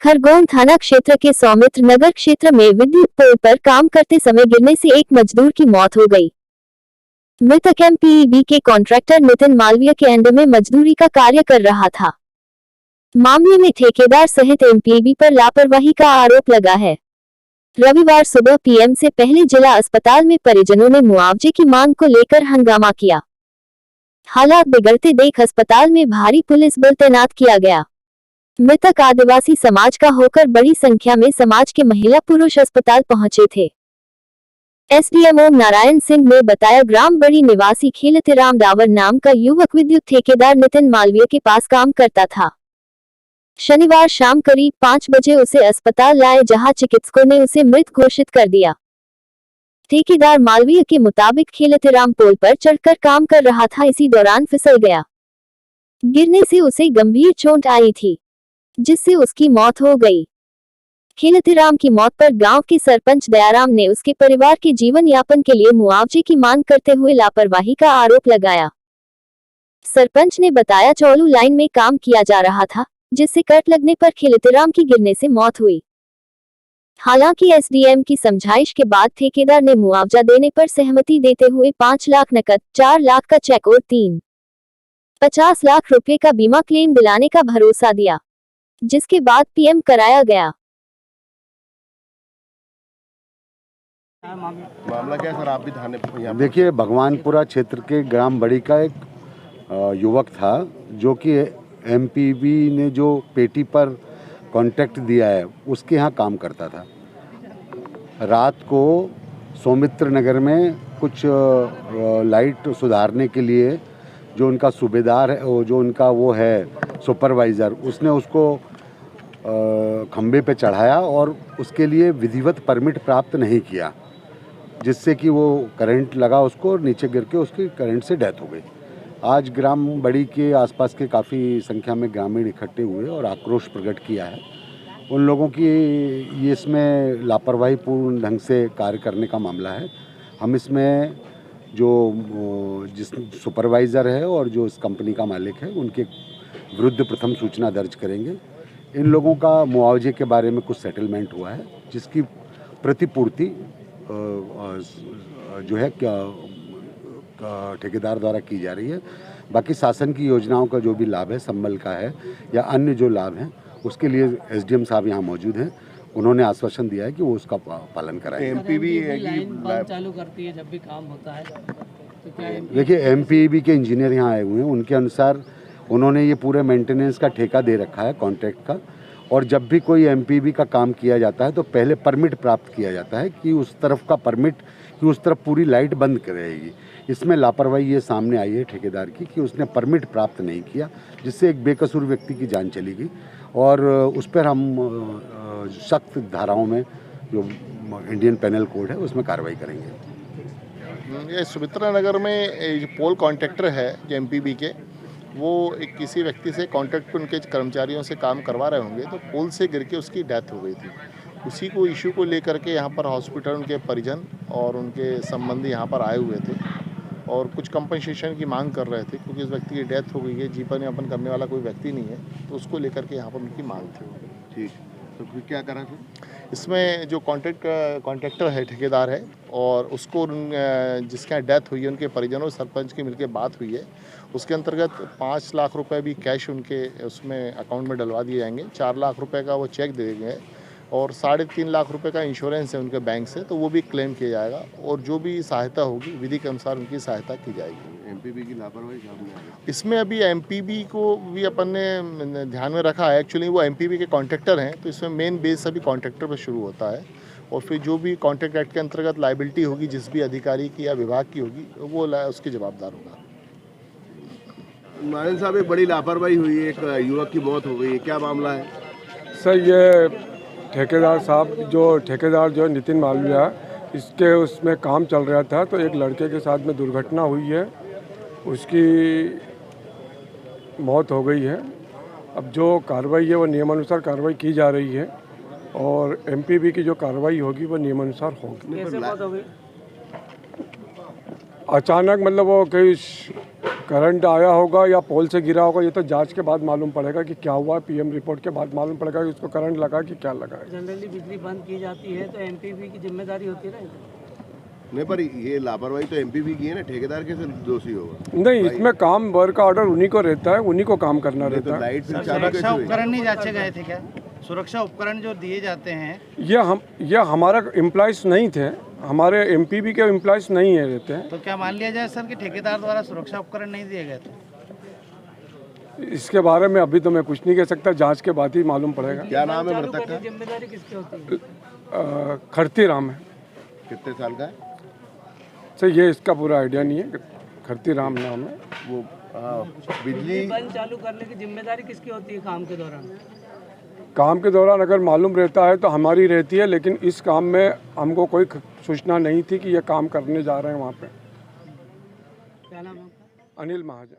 खरगोन थाना क्षेत्र के सौमित्र नगर क्षेत्र में विद्युत पोल पर काम करते समय गिरने से एक मजदूर की मौत हो गई। मृतक एमपीईबी के कॉन्ट्रैक्टर नितिन मालवीय के अंडर में मजदूरी का कार्य कर रहा था। मामले में ठेकेदार सहित एमपीईबी पर लापरवाही का आरोप लगा है। रविवार सुबह पीएम से पहले जिला अस्पताल में परिजनों ने मुआवजे की मांग को लेकर हंगामा किया। हालात बिगड़ते देख अस्पताल में भारी पुलिस बल तैनात किया गया। मृतक आदिवासी समाज का होकर बड़ी संख्या में समाज के महिला पुरुष अस्पताल पहुंचे थे। एसडीएम ओम नारायण सिंह ने बताया, ग्राम बड़ी निवासी खेलतीराम डावर नाम का युवक विद्युत ठेकेदार नितिन मालवीय के पास काम करता था। शनिवार शाम करीब 5 बजे उसे अस्पताल लाए, जहां चिकित्सकों ने उसे मृत घोषित कर दिया। ठेकेदार मालवीय के मुताबिक खेलतीराम पोल पर चढ़कर काम कर रहा था, इसी दौरान फिसल गया। गिरने से उसे गंभीर चोट आई थी, जिससे उसकी मौत हो गई। खेलतीराम की मौत पर गांव के सरपंच दयाराम ने उसके परिवार के जीवन यापन के लिए मुआवजे की मांग करते हुए लापरवाही का आरोप लगाया। सरपंच ने बताया, चौलू लाइन में काम किया जा रहा था, जिससे कट लगने पर खेलतीराम की गिरने से मौत हुई। हालांकि एसडीएम की समझाइश के बाद ठेकेदार ने मुआवजा देने पर सहमति देते हुए 5 लाख नकद, 4 लाख का चेक और 50 लाख रुपए का बीमा क्लेम दिलाने का भरोसा दिया, जिसके बाद पीएम कराया गया। मामला क्या है सर? आप भी थाने पे? देखिए, भगवानपुरा क्षेत्र के ग्राम बड़ी का एक युवक था, जो कि एमपीबी ने जो पेटी पर कॉन्ट्रैक्ट दिया है उसके यहाँ काम करता था। रात को सौमित्र नगर में कुछ लाइट सुधारने के लिए जो उनका सूबेदार है, जो उनका वो है सुपरवाइज़र, उसने उसको खंबे पे चढ़ाया और उसके लिए विधिवत परमिट प्राप्त नहीं किया, जिससे कि वो करंट लगा उसको और नीचे गिर के उसकी करंट से डेथ हो गई। आज ग्राम बड़ी के आसपास के काफ़ी संख्या में ग्रामीण इकट्ठे हुए और आक्रोश प्रकट किया है। उन लोगों की ये इसमें लापरवाहीपूर्ण ढंग से कार्य करने का मामला है। हम इसमें जो जिस सुपरवाइज़र है और जो इस कंपनी का मालिक है, उनके विरुद्ध प्रथम सूचना दर्ज करेंगे। इन लोगों का मुआवजे के बारे में कुछ सेटलमेंट हुआ है, जिसकी प्रतिपूर्ति जो है ठेकेदार द्वारा की जा रही है। बाकी शासन की योजनाओं का जो भी लाभ है, संबल का है या अन्य जो लाभ हैं, उसके लिए एसडीएम साहब यहाँ मौजूद हैं। उन्होंने आश्वासन दिया है कि वो उसका पालन कराएंगे। एमपीबी चालू करती है जब भी काम होता है, तो क्या देखिए, एमपीबी के इंजीनियर यहाँ आए हुए हैं, उनके अनुसार उन्होंने ये पूरे मेंटेनेंस का ठेका दे रखा है, कॉन्ट्रैक्ट का। और जब भी कोई एमपीबी का काम किया जाता है तो पहले परमिट प्राप्त किया जाता है कि उस तरफ का परमिट, कि उस तरफ पूरी लाइट बंद रहेगी। इसमें लापरवाही ये सामने आई है ठेकेदार की कि उसने परमिट प्राप्त नहीं किया, जिससे एक बेकसूर व्यक्ति की जान चली गई। और उस पर हम सख्त धाराओं में, जो इंडियन पेनल कोड है, उसमें कार्रवाई करेंगे। ये सुमित्रा नगर में जो पोल कॉन्ट्रैक्टर है जो एमपीबी के, वो एक किसी व्यक्ति से कॉन्ट्रैक्ट पर उनके कर्मचारियों से काम करवा रहे होंगे, तो पोल से गिर के उसकी डेथ हो गई थी। उसी को इशू को लेकर के यहाँ पर हॉस्पिटल उनके परिजन और उनके संबंधी यहाँ पर आए हुए थे और कुछ कंपनसेशन की मांग कर रहे थे, क्योंकि इस व्यक्ति की डेथ हो गई है, जीवन यापन करने वाला कोई व्यक्ति नहीं है, तो उसको लेकर के यहाँ पर उनकी मांग थी। ठीक, तो फिर क्या करा फिर? इसमें जो कॉन्ट्रैक्टर है, ठेकेदार है, और उसको जिसके यहाँ डेथ हुई है, उनके परिजनों सरपंच की मिलकर बात हुई है। उसके अंतर्गत 5 लाख रुपए भी कैश उनके उसमें अकाउंट में डलवा दिए जाएंगे। 4 लाख रुपए का वो चेक दे देंगे और 3.5 लाख रुपए का इंश्योरेंस है उनके बैंक से, तो वो भी क्लेम किया जाएगा और जो भी सहायता होगी विधि के अनुसार उनकी सहायता की जाएगी। एमपीबी की लापरवाही सामने आ गई इसमें अभी एमपीबी को भी अपन ने ध्यान में रखा है। एक्चुअली वो एमपीबी के कॉन्ट्रैक्टर हैं, तो इसमें मेन बेस अभी कॉन्ट्रैक्टर पर शुरू होता है और फिर जो भी कॉन्ट्रैक्ट एक्ट के अंतर्गत लाइबिलिटी होगी, जिस भी अधिकारी की या विभाग की होगी, वो उसकी जवाबदार होगा। नारायण साहब, एक बड़ी लापरवाही हुई है, एक युवक की मौत हो गई है, क्या मामला है? सर, ये ठेकेदार साहब जो है नितिन मालवीय, इसके उसमें काम चल रहा था, तो एक लड़के के साथ में दुर्घटना हुई है, उसकी मौत हो गई है। अब जो कार्रवाई है वो नियमानुसार कार्रवाई की जा रही है और एमपीबी की जो कार्रवाई होगी वो नियमानुसार होगी। कैसे मौत हो गई? अचानक, मतलब वो कहीं करंट आया होगा या पोल से गिरा होगा, ये तो जांच के बाद मालूम पड़ेगा कि क्या हुआ। पीएम रिपोर्ट के बाद मालूम पड़ेगा कि उसको करंट लगा कि क्या लगा है। जनरली बिजली बंद की जाती है तो एमपीबी की जिम्मेदारी होती है ना। नहीं, पर ये लापरवाही तो एमपीबी की है ना, ठेकेदार कैसे दोषी होगा? नहीं, इसमें काम वर्क का ऑर्डर उन्हीं को रहता है, उन्हीं को काम करना तो रहता है। लाइट फिर चालू कैसे सुरक्षा हुई? उपकरण नहीं जांचे गए थे क्या? सुरक्षा उपकरण जो दिए जाते हैं, ये हमारा एम्प्लॉयज़ नहीं थे, हमारे एमपीबी के एम्प्लॉयज़ नहीं है रहते हैं। तो क्या मान लिया जाए सर कि ठेकेदार द्वारा सुरक्षा उपकरण नहीं दिए गए थे? इसके बारे में अभी तो मैं कुछ नहीं कह सकता, जांच के बाद ही मालूम पड़ेगा। क्या नाम है चालू मृतक करने का? की जिम्मेदारी किसकी होती है? खरती राम है कितने साल का है सर, ये इसका पूरा आइडिया नहीं है। खरती राम नाम है। वो? बिजली बंद चालू करने की जिम्मेदारी किसकी होती है काम के दौरान? काम के दौरान अगर मालूम रहता है तो हमारी रहती है, लेकिन इस काम में हमको कोई सूचना नहीं थी कि ये काम करने जा रहे हैं वहाँ पे। क्या नाम है आपका? अनिल महाजन।